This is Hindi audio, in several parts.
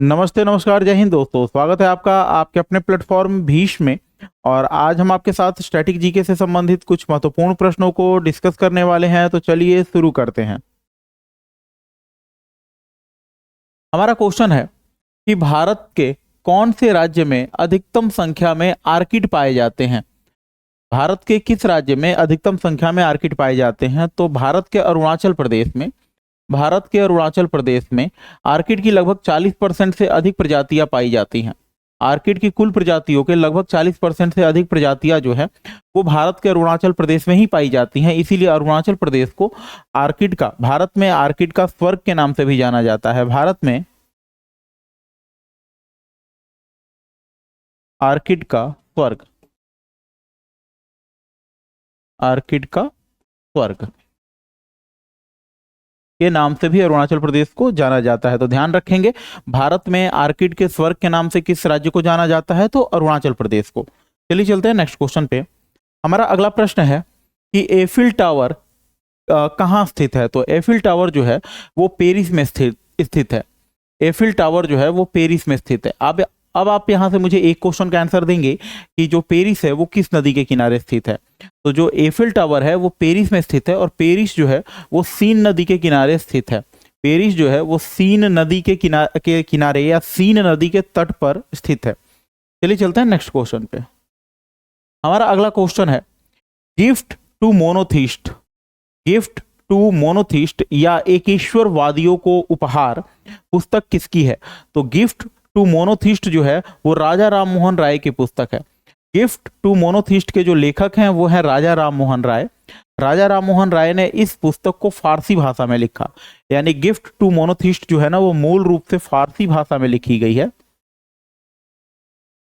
नमस्ते, नमस्कार, जय हिंद दोस्तों। स्वागत है आपका आपके अपने प्लेटफॉर्म भीष्म में। और आज हम आपके साथ स्टैटिक जीके से संबंधित कुछ महत्वपूर्ण प्रश्नों को डिस्कस करने वाले हैं। तो चलिए शुरू करते हैं। हमारा क्वेश्चन है कि भारत के कौन से राज्य में अधिकतम संख्या में आर्किड पाए जाते हैं। भारत के किस राज्य में अधिकतम संख्या में आर्किड पाए जाते हैं? तो भारत के अरुणाचल प्रदेश में आर्किड की लगभग 40% से अधिक प्रजातियां पाई जाती हैं। आर्किड की कुल प्रजातियों के लगभग 40% से अधिक प्रजातियां जो है वो भारत के अरुणाचल प्रदेश में ही पाई जाती हैं। इसीलिए अरुणाचल प्रदेश को भारत में आर्किड का स्वर्ग के नाम से भी जाना जाता है। भारत में आर्किड का स्वर्ग, आर्किड का स्वर्ग के नाम से भी अरुणाचल प्रदेश को जाना जाता है। तो ध्यान रखेंगे, भारत में आर्किड के स्वर्ग के नाम से किस राज्य को जाना जाता है? तो अरुणाचल प्रदेश को। चलिए चलते हैं नेक्स्ट क्वेश्चन पे। हमारा अगला प्रश्न है कि एफिल टावर कहाँ स्थित है? तो एफिल टावर जो है वो पेरिस में स्थित है। एफिल टावर जो है वो पेरिस में स्थित है। अब आप यहां से मुझे एक क्वेश्चन का आंसर देंगे कि जो पेरिस है वो किस नदी के किनारे स्थित है। तो जो एफिल टावर है वो पेरिस में स्थित है और पेरिस जो है वो सीन नदी के किनारे स्थित है। पेरिस जो है वो सीन नदी के किनारे या सीन नदी के तट पर स्थित है। चलिए चलते हैं नेक्स्ट क्वेश्चन पे। हमारा अगला क्वेश्चन है gift to monotheist, gift to monotheist या एकेश्वरवादियों को उपहार पुस्तक किसकी है? तो गिफ्ट टू मोनोथिस्ट जो है वो राजा राम मोहन राय की पुस्तक है। गिफ्ट टू मोनोथिस्ट के जो लेखक हैं वो है राजा राम मोहन राय। राजा राम मोहन राय ने इस पुस्तक को फारसी भाषा में लिखा। यानी गिफ्ट टू मोनोथिस्ट जो है ना वो मूल रूप से फारसी भाषा में लिखी गई है।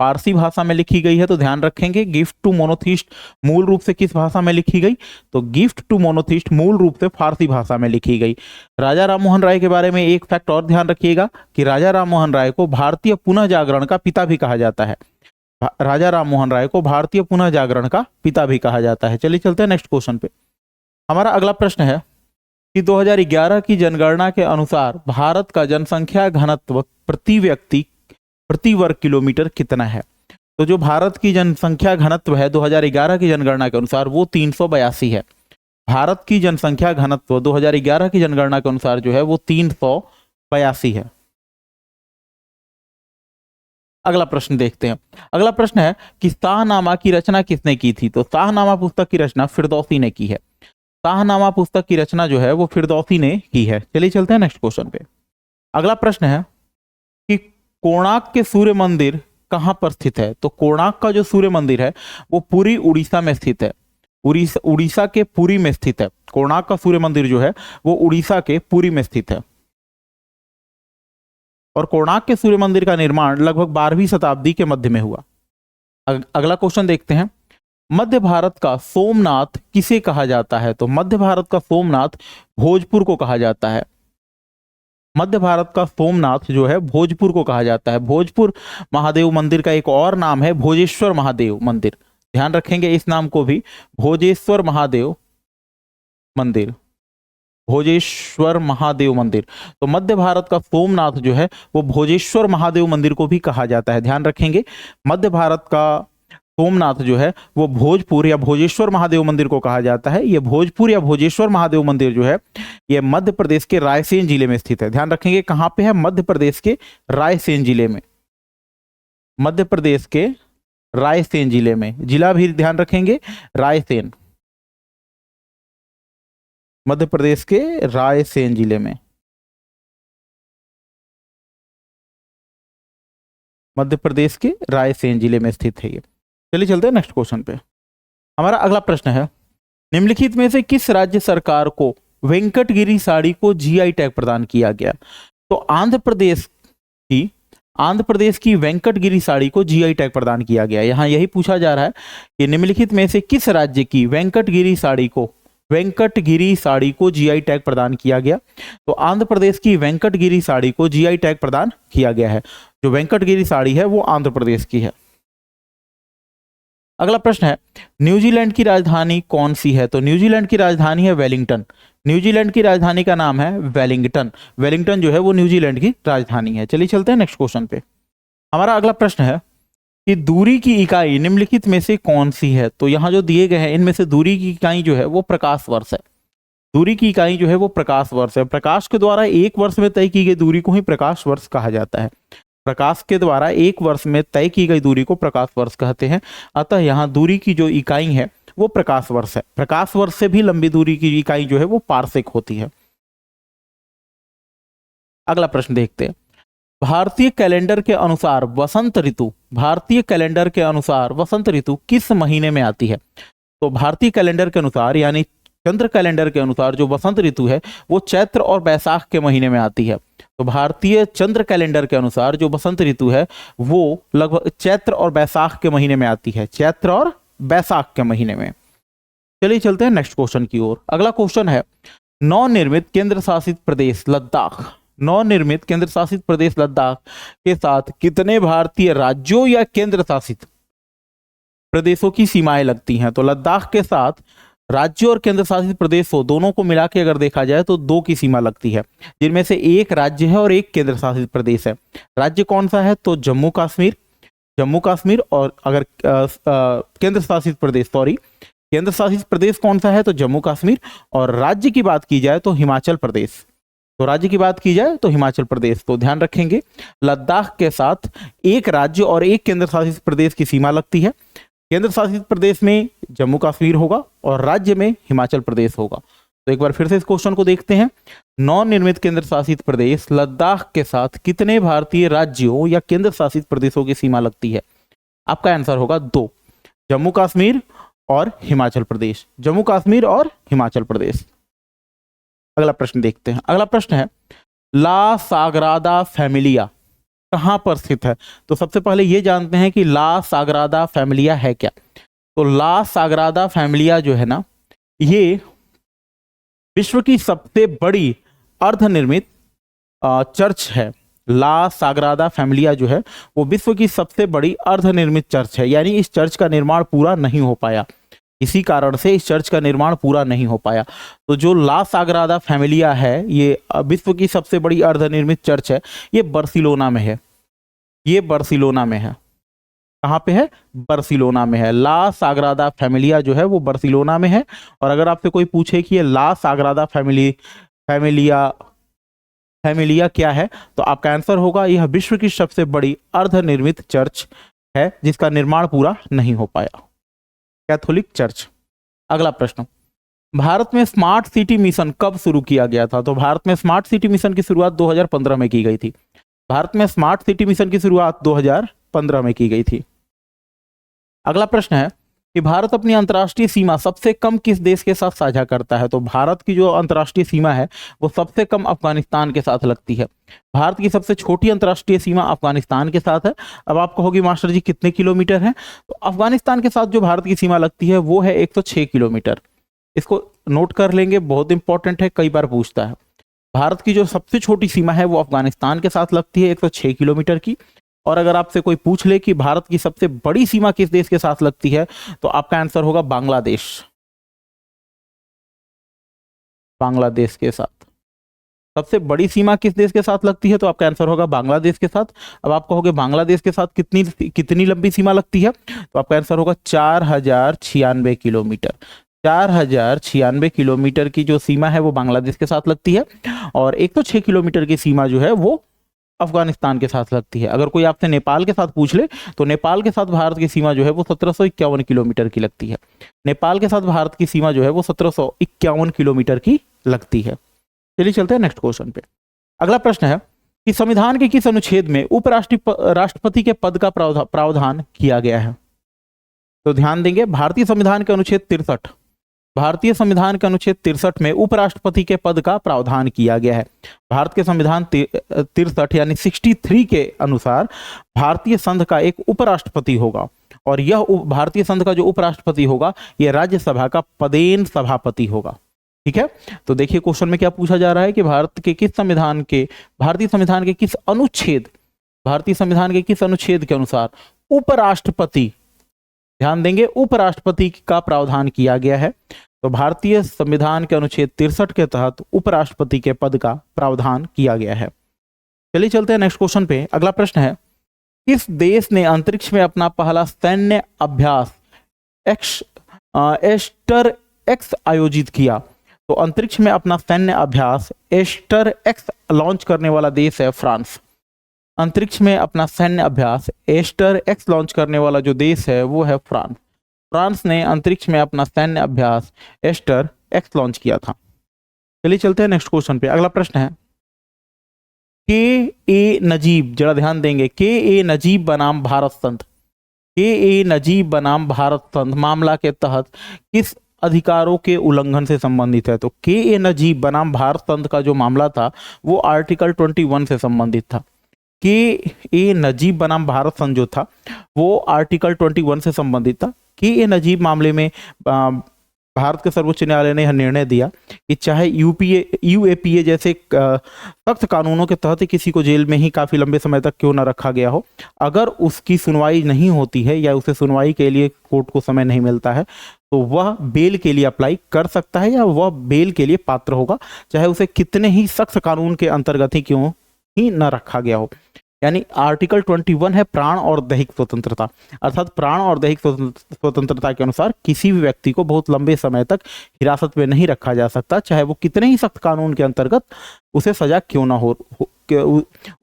फारसी भाषा में लिखी गई है। तो ध्यान रखेंगे, गिफ्ट टू मोनोथिस्ट मूल रूप से किस भाषा में लिखी गई? तो गिफ्ट टू मोनोथिस्ट मूल रूप से फारसी भाषा में लिखी गई। राजा राम मोहन राय के बारे में एक फैक्ट और ध्यान रखिएगा कि राजा राम मोहन राय को भारतीय पुनः जागरण का पिता भी कहा जाता है। राजा राम मोहन राय को भारतीय पुनः जागरण का पिता भी कहा जाता है। चलिए चलते हैं नेक्स्ट क्वेश्चन पे। हमारा अगला प्रश्न है कि 2011 की जनगणना के अनुसार भारत का जनसंख्या घनत्व प्रति व्यक्ति प्रति वर्ग किलोमीटर कितना है? तो जो भारत की जनसंख्या घनत्व है 2011 की जनगणना के अनुसार वो 382 है। भारत की जनसंख्या घनत्व 2011 की जनगणना के अनुसार जो है वो 382 है। अगला प्रश्न देखते हैं। अगला प्रश्न है कि शाहनामा की रचना किसने की थी? तो शाहनामा पुस्तक की रचना फिरदौसी ने की है। शाहनामा पुस्तक की रचना जो है वो फिरदौसी ने की है। चलिए चलते हैं नेक्स्ट क्वेश्चन पे। अगला प्रश्न है कि कोणार्क के सूर्य मंदिर कहां पर स्थित है? तो कोणार्क का जो सूर्य मंदिर है वो पुरी उड़ीसा में स्थित है। उड़ीसा के पुरी में स्थित है। कोणार्क का सूर्य मंदिर जो है वो उड़ीसा के पुरी में स्थित है। और कोणार्क के सूर्य मंदिर का निर्माण लगभग 12वीं शताब्दी के मध्य में हुआ। अगला क्वेश्चन देखते हैं। मध्य भारत का सोमनाथ किसे कहा जाता है? तो मध्य भारत का सोमनाथ भोजपुर को कहा जाता है। मध्य भारत का सोमनाथ जो है भोजपुर को कहा जाता है। भोजपुर महादेव मंदिर का एक और नाम है भोजेश्वर महादेव मंदिर। ध्यान रखेंगे इस नाम को भी, भोजेश्वर महादेव मंदिर, भोजेश्वर महादेव मंदिर। तो मध्य भारत का सोमनाथ जो है वो भोजेश्वर महादेव मंदिर को भी कहा जाता है। ध्यान रखेंगे, मध्य भारत का सोमनाथ जो है वो भोजपुर या भोजेश्वर महादेव मंदिर को कहा जाता है। ये भोजपुर या भोजेश्वर महादेव मंदिर जो है ये मध्य प्रदेश के रायसेन जिले में स्थित है। ध्यान रखेंगे कहां पे है? मध्य प्रदेश के रायसेन जिले में। मध्य प्रदेश के रायसेन जिले में, जिला भी ध्यान रखेंगे रायसेन, मध्य प्रदेश के रायसेन जिले में, मध्य प्रदेश के रायसेन जिले में स्थित है ये। चलिए चलते हैं नेक्स्ट क्वेश्चन पे। हमारा अगला प्रश्न है निम्नलिखित में से किस राज्य सरकार को वेंकटगिरी साड़ी को जीआई टैग प्रदान किया गया? तो आंध्र प्रदेश की वेंकटगिरी साड़ी को जीआई टैग प्रदान किया गया। यहां यही पूछा जा रहा है कि निम्नलिखित में से किस राज्य की वेंकटगिरी साड़ी को जीआई टैग प्रदान किया गया? तो आंध्र प्रदेश की वेंकटगिरी साड़ी को जीआई टैग प्रदान किया गया है। जो वेंकटगिरी साड़ी है वो आंध्र प्रदेश की है। अगला प्रश्न है न्यूजीलैंड की राजधानी कौन सी है? तो न्यूजीलैंड की राजधानी है वेलिंगटन। न्यूजीलैंड की राजधानी का नाम है वेलिंगटन। वेलिंगटन जो है वो न्यूजीलैंड की राजधानी है। चलिए चलते हैं नेक्स्ट क्वेश्चन पे। हमारा अगला प्रश्न है कि दूरी की इकाई निम्नलिखित में से कौन सी है। तो यहाँ जो दिए गए हैं इनमें से दूरी की इकाई जो है वो प्रकाश वर्ष है। दूरी की इकाई जो है वो प्रकाश वर्ष है। प्रकाश के द्वारा एक वर्ष में तय की गई दूरी को ही प्रकाश वर्ष कहा जाता है। प्रकाश के द्वारा एक वर्ष में तय की गई दूरी को प्रकाश वर्ष कहते हैं। अतः यहाँ दूरी की जो इकाई है वो प्रकाश वर्ष है। प्रकाश वर्ष से भी लंबी दूरी की इकाई जो है वो पारसेक होती है। अगला प्रश्न देखते हैं। भारतीय कैलेंडर के अनुसार वसंत ऋतु, भारतीय कैलेंडर के अनुसार वसंत ऋतु किस महीने में आती है। तो भारतीय कैलेंडर के अनुसार यानी चंद्र कैलेंडर के अनुसार जो वसंत ऋतु है वो चैत्र और बैसाख के महीने में आती है। तो भारतीय चंद्र कैलेंडर के अनुसार जो वसंत ऋतु है वो लगभग चैत्र और बैसाख के महीने में आती है। चैत्र और बैसाख के महीने में। चलिए चलते हैं नेक्स्ट क्वेश्चन की ओर। अगला क्वेश्चन है नवनिर्मित केंद्र शासित प्रदेश लद्दाख, नवनिर्मित केंद्र शासित प्रदेश लद्दाख के साथ कितने भारतीय राज्यों या केंद्र शासित प्रदेशों की सीमाएं लगती हैं। तो लद्दाख के साथ राज्यों और केंद्र शासित प्रदेशों दोनों को मिला के अगर देखा जाए तो दो की सीमा लगती है, जिनमें से एक राज्य है और एक केंद्र शासित प्रदेश है। राज्य कौन सा है तो जम्मू कश्मीर, जम्मू कश्मीर। और अगर केंद्र शासित प्रदेश केंद्र शासित प्रदेश कौन सा है तो जम्मू कश्मीर। और राज्य की बात की जाए तो हिमाचल प्रदेश, तो राज्य की बात की जाए तो हिमाचल प्रदेश। तो ध्यान रखेंगे लद्दाख के साथ एक राज्य और एक केंद्र शासित प्रदेश की सीमा लगती है। केंद्र शासित प्रदेश में जम्मू कश्मीर होगा और राज्य में हिमाचल प्रदेश होगा। तो एक बार फिर से इस क्वेश्चन को देखते हैं। नवनिर्मित केंद्र शासित प्रदेश लद्दाख के साथ कितने भारतीय राज्यों या केंद्र शासित प्रदेशों की सीमा लगती है। आपका आंसर होगा दो, जम्मू कश्मीर और हिमाचल प्रदेश, जम्मू कश्मीर और हिमाचल प्रदेश। अगला प्रश्न देखते हैं। अगला प्रश्न है ला साग्रादा फैमिलिया कहां पर स्थित है। तो सबसे पहले ये जानते हैं कि ला साग्रादा फैमिलिया है क्या। तो ला साग्रादा फैमिलिया जो है ना ये विश्व की सबसे बड़ी अर्धनिर्मित चर्च है। ला साग्रादा फैमिलिया जो है वो विश्व की सबसे बड़ी अर्धनिर्मित चर्च है। यानी इस चर्च का निर्माण पूरा नहीं हो पाया, इसी कारण से इस चर्च का निर्माण पूरा नहीं हो पाया। तो जो ला साग्रादा फैमिलिया है ये विश्व की सबसे बड़ी अर्धनिर्मित चर्च है। ये बार्सिलोना में है, ये बार्सिलोना में है। कहाँ पे है बार्सिलोना में है। ला साग्रादा फैमिलिया जो है वो बार्सिलोना में है। और अगर आपसे कोई पूछे कि ये ला साग्रादा फैमिलिया क्या है तो आपका आंसर होगा यह विश्व की सबसे बड़ी अर्धनिर्मित चर्च है जिसका निर्माण पूरा नहीं हो पाया, कैथोलिक चर्च। अगला प्रश्न, भारत में स्मार्ट सिटी मिशन कब शुरू किया गया था। तो भारत में स्मार्ट सिटी मिशन की शुरुआत 2015 में की गई थी। भारत में स्मार्ट सिटी मिशन की शुरुआत 2015 में की गई थी। अगला प्रश्न है कि भारत अपनी अंतर्राष्ट्रीय सीमा सबसे कम किस देश के साथ साझा करता है। तो भारत की जो अंतर्राष्ट्रीय सीमा है वो सबसे कम अफगानिस्तान के साथ लगती है। भारत की सबसे छोटी अंतर्राष्ट्रीय सीमा अफगानिस्तान के साथ है। अब आप कहोगे मास्टर जी कितने किलोमीटर है। तो अफगानिस्तान के साथ जो भारत की सीमा लगती है वो है 106 किलोमीटर। इसको नोट कर लेंगे, बहुत इंपॉर्टेंट है, कई बार पूछता है। भारत की जो सबसे छोटी सीमा है वो अफगानिस्तान के साथ लगती है 106 किलोमीटर की। और अगर आपसे कोई पूछ ले कि भारत की सबसे बड़ी सीमा किस देश के साथ लगती है तो आपका आंसर होगा बांग्लादेश, बांग्लादेश के साथ। सबसे बड़ी सीमा किस देश के साथ लगती है तो आपका आंसर होगा बांग्लादेश के साथ। अब आप कहोगे बांग्लादेश के साथ कितनी लंबी सीमा लगती है तो आपका आंसर होगा 4096 किलोमीटर। 4096 किलोमीटर की जो सीमा है वो बांग्लादेश के साथ लगती है। और 106 किलोमीटर की सीमा जो है वो अफगानिस्तान के साथ लगती है। अगर कोई आपसे नेपाल के साथ पूछ ले तो नेपाल के साथ भारत की सीमा जो है वो 1751 किलोमीटर की लगती है। नेपाल के साथ भारत की सीमा जो है वो 1751 किलोमीटर की लगती है। चलिए चलते हैं नेक्स्ट क्वेश्चन पे। अगला प्रश्न है कि संविधान के किस अनुच्छेद में राष्ट्रपति के पद का प्रावधान किया गया है। तो ध्यान देंगे भारतीय संविधान के अनुच्छेद 63, भारतीय संविधान के अनुच्छेद 63 में उपराष्ट्रपति के पद का प्रावधान किया गया है। भारत के संविधान 63 यानी 63 के अनुसार भारतीय संघ का एक उपराष्ट्रपति होगा और यह भारतीय संघ का जो उपराष्ट्रपति होगा यह राज्यसभा का पदेन सभापति होगा। ठीक है, तो देखिए क्वेश्चन में क्या पूछा जा रहा है कि भारतीय संविधान के किस अनुच्छेद, भारतीय संविधान के किस अनुच्छेद के अनुसार उपराष्ट्रपति, ध्यान देंगे उपराष्ट्रपति का प्रावधान किया गया है। तो भारतीय संविधान के अनुच्छेद 63 के तहत उपराष्ट्रपति के पद का प्रावधान किया गया है। चलिए चलते हैं नेक्स्ट क्वेश्चन पे। अगला प्रश्न है, किस देश ने अंतरिक्ष में अपना पहला सैन्य अभ्यास एस्टर एक्स आयोजित किया? तो अंतरिक्ष में अपना सैन्य अभ्यास एस्टर एक्स लॉन्च करने वाला देश है फ्रांस। अंतरिक्ष में अपना सैन्य अभ्यास एस्टर एक्स लॉन्च करने वाला जो देश है वो है फ्रांस। फ्रांस ने अंतरिक्ष में अपना सैन्य अभ्यास एस्टर एक्स लॉन्च किया था। चलिए चलते हैं नेक्स्ट क्वेश्चन पे। अगला प्रश्न है, के ए नजीब, जरा ध्यान देंगे, के ए नजीब बनाम भारत संत, के ए नजीब बनाम भारत संत मामला के तहत किस अधिकारों के उल्लंघन से संबंधित है? तो के ए नजीब बनाम भारत संत का जो मामला था वो आर्टिकल 21 से संबंधित था। के ए नजीब बनाम भारत संत जो था वो आर्टिकल 21 से संबंधित था। के ए नजीब मामले में भारत के सर्वोच्च न्यायालय ने यह निर्णय दिया कि चाहे यूएपीए जैसे सख्त कानूनों के तहत किसी को जेल में ही काफी लंबे समय तक क्यों न रखा गया हो, अगर उसकी सुनवाई नहीं होती है या उसे सुनवाई के लिए कोर्ट को समय नहीं मिलता है तो वह बेल के लिए अप्लाई कर सकता है या वह बेल के लिए पात्र होगा, चाहे उसे कितने ही सख्त कानून के अंतर्गत ही क्यों ही न रखा गया हो। यानी आर्टिकल 21 है प्राण और दैहिक स्वतंत्रता, अर्थात प्राण और दैहिक स्वतंत्रता के अनुसार किसी भी व्यक्ति को बहुत लंबे समय तक हिरासत में नहीं रखा जा सकता, चाहे वो कितने ही सख्त कानून के अंतर्गत उसे सजा क्यों ना हो,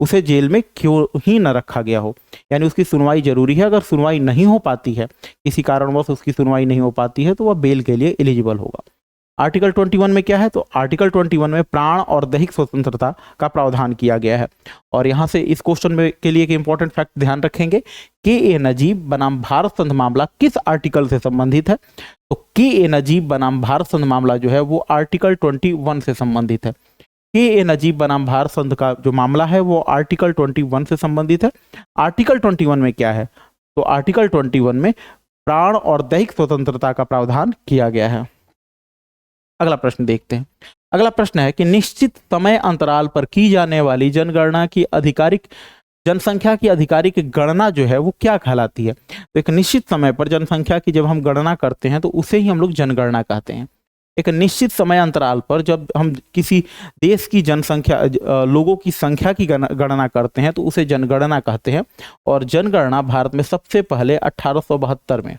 उसे जेल में क्यों ही न रखा गया हो। यानी उसकी सुनवाई जरूरी है। अगर सुनवाई नहीं हो पाती है, किसी कारणवश उसकी सुनवाई नहीं हो पाती है, तो वह बेल के लिए एलिजिबल होगा। आर्टिकल 21 में क्या है? तो आर्टिकल 21 में प्राण और दैहिक स्वतंत्रता का प्रावधान किया गया है। और यहां से इस क्वेश्चन में के लिए एक इंपॉर्टेंट फैक्ट ध्यान रखेंगे, के ए नजीब बनाम भारत संत मामला किस आर्टिकल से संबंधित है? तो के ए नजीब बनाम भारत संत मामला जो है वो आर्टिकल 21 से संबंधित है। के ए नजीब बनाम भारत संत का जो मामला है वो आर्टिकल 21 से संबंधित है। आर्टिकल 21 में क्या है? तो आर्टिकल 21 में प्राण और दैहिक स्वतंत्रता का प्रावधान किया गया है। अगला प्रश्न देखते हैं। अगला प्रश्न है कि निश्चित समय अंतराल पर की जाने वाली जनगणना की आधिकारिक जनसंख्या की आधिकारिक गणना जो है वो क्या कहलाती है? तो एक निश्चित समय पर जनसंख्या की जब हम गणना करते हैं तो उसे ही हम लोग जनगणना कहते हैं। एक निश्चित समय अंतराल पर जब हम किसी देश की जनसंख्या लोगों की संख्या की गणना करते हैं तो उसे जनगणना कहते हैं। और जनगणना भारत में सबसे पहले 1872 में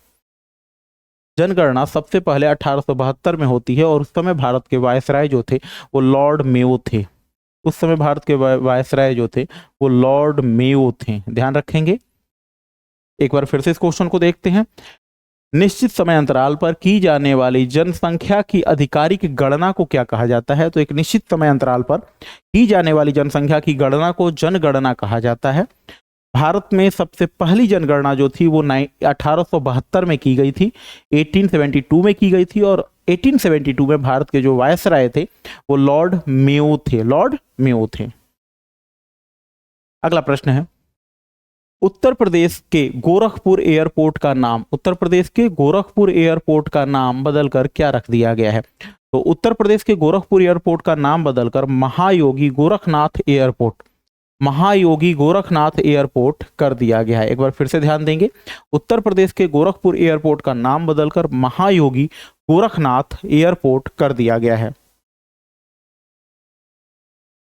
जनगणना सबसे पहले 1872 में होती है। और उस समय भारत के वायसराय जो थे वो लॉर्ड मेयो थे। उस समय भारत के वायसराय जो थे वो लॉर्ड मेयो थे, ध्यान रखेंगे। एक बार फिर से इस क्वेश्चन को देखते हैं। निश्चित समय अंतराल पर की जाने वाली जनसंख्या की आधिकारिक गणना को क्या कहा जाता है? तो एक निश्चित समय अंतराल पर की जाने वाली जनसंख्या की गणना को जनगणना कहा जाता है। भारत में सबसे पहली जनगणना जो थी वो 1872 में की गई थी, 1872 में की गई थी। और 1872 में भारत के जो वायसराय थे वो लॉर्ड मेयो थे, लॉर्ड मेयो थे। अगला प्रश्न है, उत्तर प्रदेश के गोरखपुर एयरपोर्ट का नाम, उत्तर प्रदेश के गोरखपुर एयरपोर्ट का नाम बदलकर क्या रख दिया गया है? तो उत्तर प्रदेश के गोरखपुर एयरपोर्ट का नाम बदलकर महायोगी गोरखनाथ एयरपोर्ट, महायोगी गोरखनाथ एयरपोर्ट कर दिया गया है। एक बार फिर से ध्यान देंगे, उत्तर प्रदेश के गोरखपुर एयरपोर्ट का नाम बदलकर महायोगी गोरखनाथ एयरपोर्ट कर दिया गया है।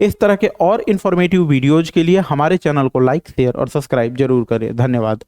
इस तरह के और इंफॉर्मेटिव वीडियोज के लिए हमारे चैनल को लाइक, शेयर और सब्सक्राइब जरूर करें। धन्यवाद।